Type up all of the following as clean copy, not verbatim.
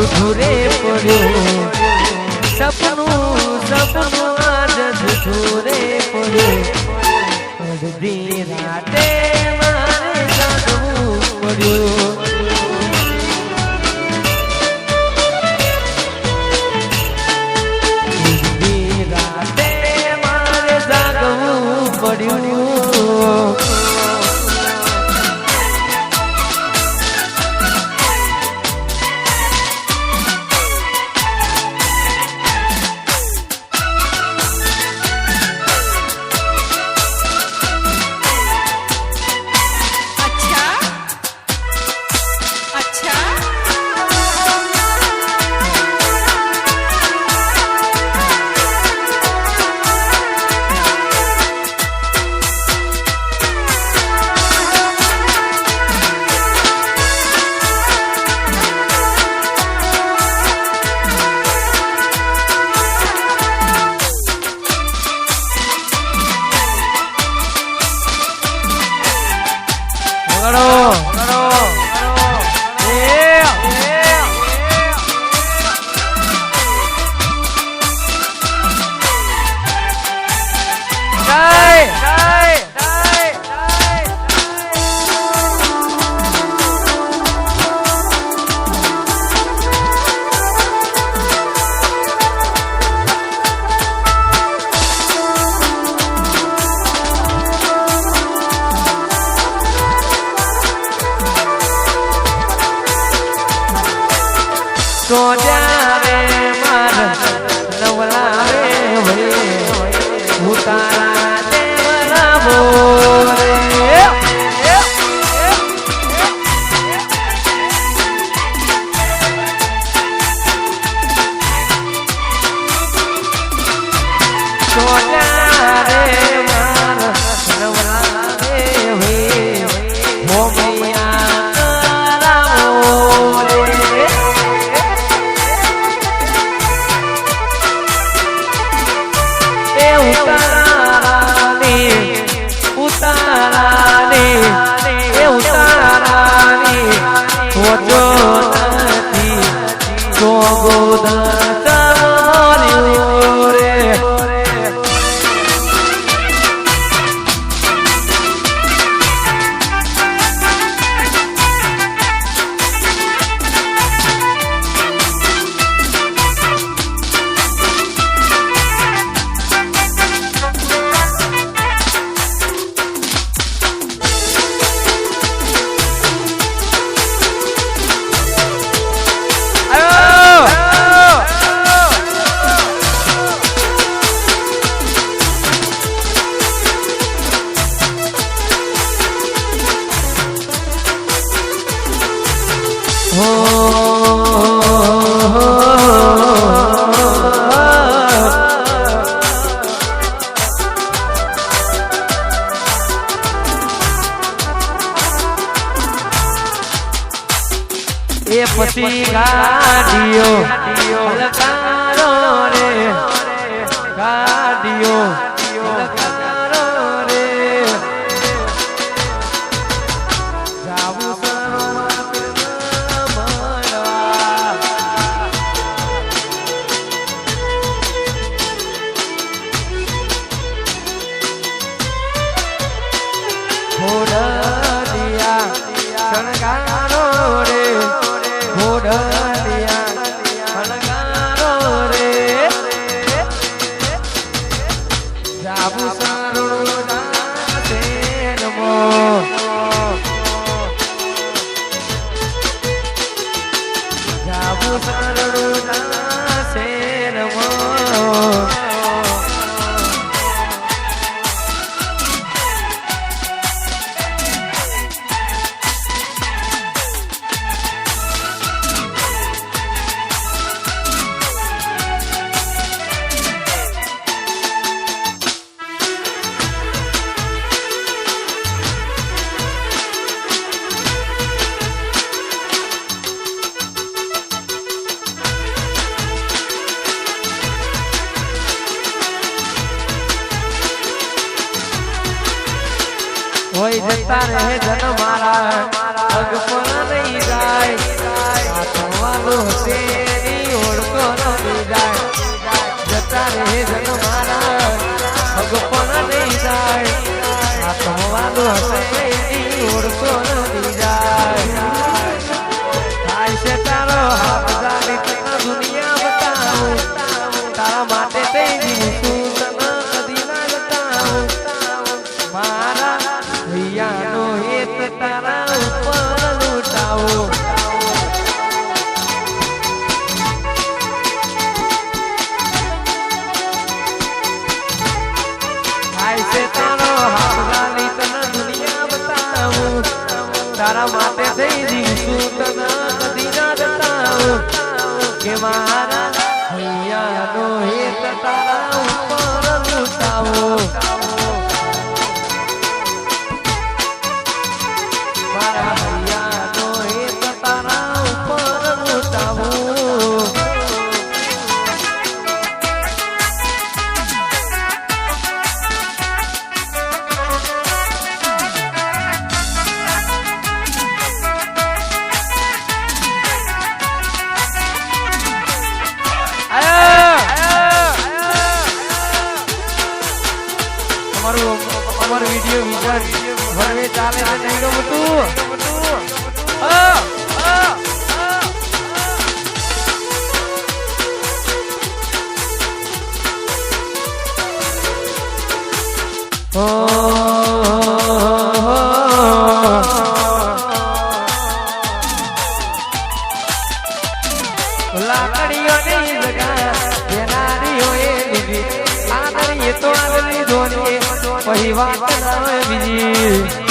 રૂઠુરે પડ્યું સપનું આજ રૂઠુરે પડ્યું અડધી રાતે મારે જાગવું પડ્યું અડધી રાતે મારે જાગવું પડ્યું સોજારે માર નવલાવે ભઈ ઉતારા દેવરા બોરે સોજારે માર નવલાવે ભઈ એ પછી ગાડીઓ લકારો રે ગાડીઓ લકારો રે જાવું સરોમાં મળવા ઘોડલિયા શણગારો રે હોય જતા રહે જન મારા પગ પર નહીં જાય હાથવાલો છે હોવાનું હશે એની ઓળખો નથી જાય થાય છે તારો હાથ જાણી તને દુનિયા બતાવું તારા માટે થઈ જીવશું તને કદી ના બતાવું મારા હૈયાનો હેત તારા ઉપર લૂંટાવો તારા માટે થઈ જીવશું તને કદી ના બતાવું કે મારા હૈયાનો હેત તારા ઉપર લૂંટાવો મારા હૈયાનો હેત તારા ઉપર લૂંટાવો અમારો વિડિયો વિઝન ભરવે ચાલે છે નહીં ગમતું લાકડીઓની જગા બેનારીઓએ લીધી આદરીએ તો આદરી ધોનીએ પછી વાત આવે બીજી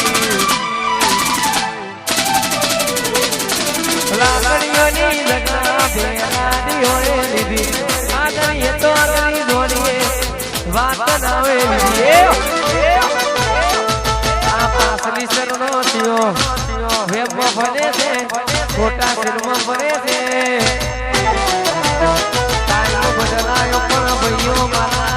લાકડીઓની જગા બેનારીઓએ લીધી આદરીએ તો આદરી ધોનીએ વાત આવે બીજી આ પાસલી શરણો થયો વેબમાં ભલે છે ખોટા શિરમાં ભલે છે ટાઈમ બદલાયો પણ ભાઈઓ મારા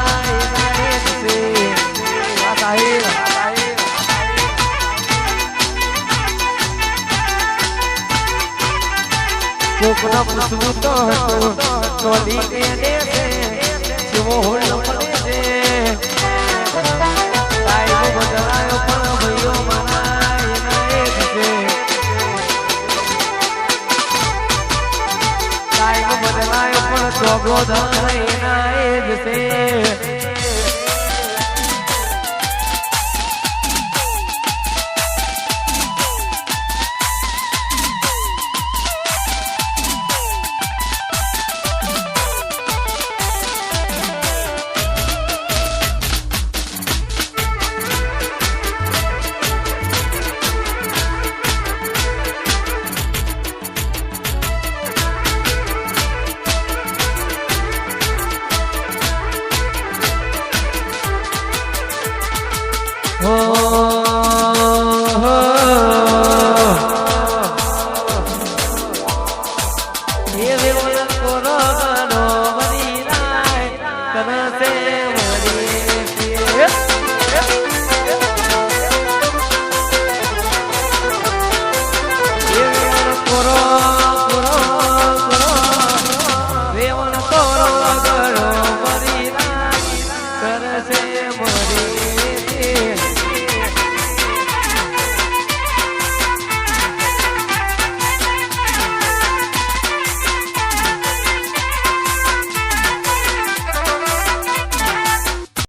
કોકના પૂછવું તો હતું ચોલી એને છે જેવો હોલ પડે છે ટાઈમ બદલાયો પણ ભાઈઓ મારા એના એ જ છે ટાઈમ બદલાયો પણ ચોગો ધન એના એ જ છે